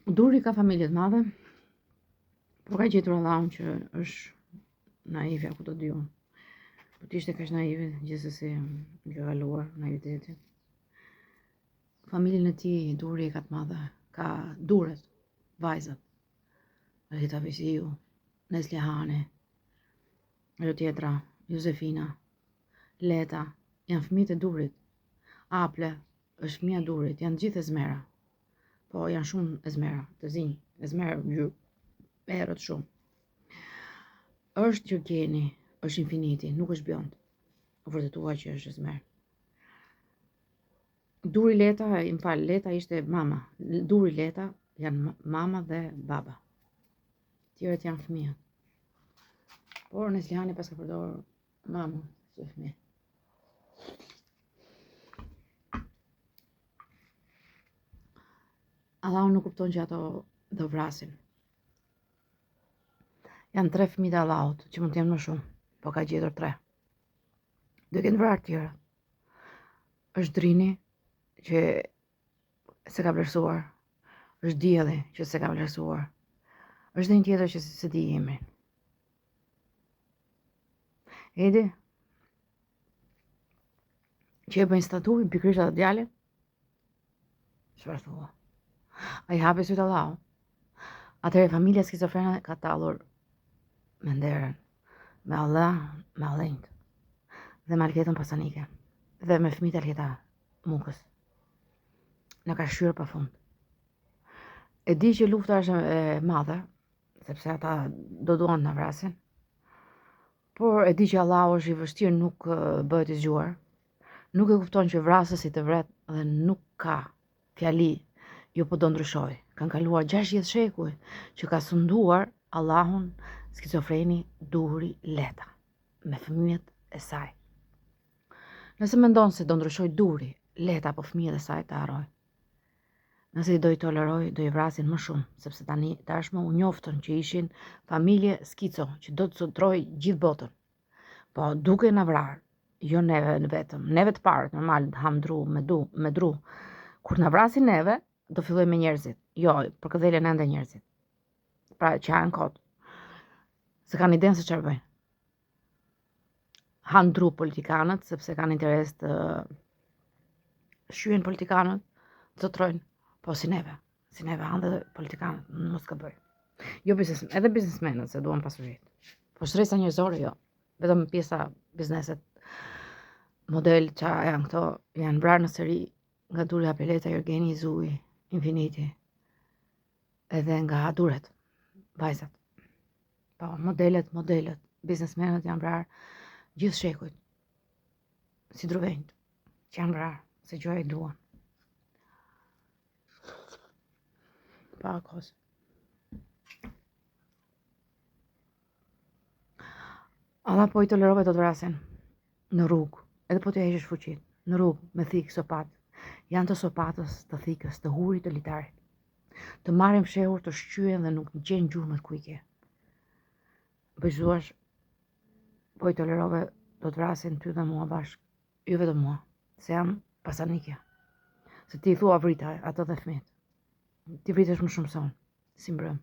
Duri ka familje të madhe, po ka gjetur Allahun që është naivja ku do di unë. Po t'ishte kaq naive, gjithsesi ka kaluar naivitetin. Familjen e tij Duri ka të madhe, ka duret, vajzat. Rita Visiu, Neslihani, ajo tjetra, Josefina, Leta, janë fëmijët e Durit. Aple është fëmia e Durit, janë gjithë ezmera. Po janë shumë ezmera, të zinj, ezmera erët shumë. Është Gjërgjeni, është Infiniti, nuk është Bjond. U vërtetua që është ezmer. Duri Leta, Leta ishte mama. Duri Leta janë mama dhe baba. Tjerët janë fëmijë. Por Neslihani pas ka përdorur mamën si fëmijë. Allahu nuk kupton që ato do vrasin. Janë 3 fëmijë të Allahut, që mund të jenë më shumë, po ka gjetur 3. Do kenë vrarë tjera. Është Drini, që se ka vlerësuar. Është Dielli, që se ka vlerësuar. Është dhe një tjetër që se di emrin. Edi, që e bëjnë statuj, pikërisht atë djalit, çfarë thua? Ai hapi sytë Allahut. Atëherë familja skizofrene ka tallur me nderën, me Allah, me Allenjt, dhe me Alketën Pasanike, dhe me fëmijët e Alketa Mukës. Në ka shqyrë pa fund. E di që lufta është e madhe, sepse ata do duan të na vrasin, por e di që Allahu është i vështirë, nuk bëhet i zgjuar. Nuk e kupton që vrasësi të vret dhe nuk ka fjali, jo po do ndryshoj. Kanë kaluar 60 shekuj që ka sunduar Allahun skizofreni Duri Leta me fëmijët e saj. Nëse mendon se do ndryshoj Duri Leta apo fëmijët e saj, të harroj. Nëse i do i toleroj, do i vrasin më shumë, sepse tashmë u njoftën që ishin familje skico, që do të zotroj gjithë botën. Po duke na vrarë, jo neve vetëm, neve të parë, normal, hamdru, me dru. Kur na vrasin neve, do filloj me njerëzit. Jo, për këdhelen ende njerëzit. Pra që hanë kot. Se kanë idenë se çfarë bëjnë. Han dru politikanët, sepse kanë interes të shyen politikanët, të zotrojnë. Po si neve hanë dhe politikanët, mos ka bëj. Jo edhe biznesmenët, se duan pasurit. Po shresa njerëzore, jo. Vetëm pjesa bizneset, model që janë këto, janë vrarë në sëri nga Duri Apeleta, Jërgeni, Zui, Infiniti, edhe nga Duret, vajzat. Po, modelet, biznesmenët janë vrarë gjithë shekujt, si druvenjt, që janë vrarë, se gjoj e duan. Pa kosë. Allah po i tolerove do të vrasin në rrugë, edhe po të heqësh fuqit, në rrugë, me thikë sopat. Janë të sopatës, të thikës, të hurit, të litarit. Të marrin fshehur, të shqyen dhe nuk gjenë gjurmët kujke. Bëjzuash, po i tolerove do të vrasin ty dhe mua bashkë, jo vetëm mua, se jam pasanikja. Se ti thua vrita ato dhe fëmijët. Ti vritesh më shumë son, si mbrëm.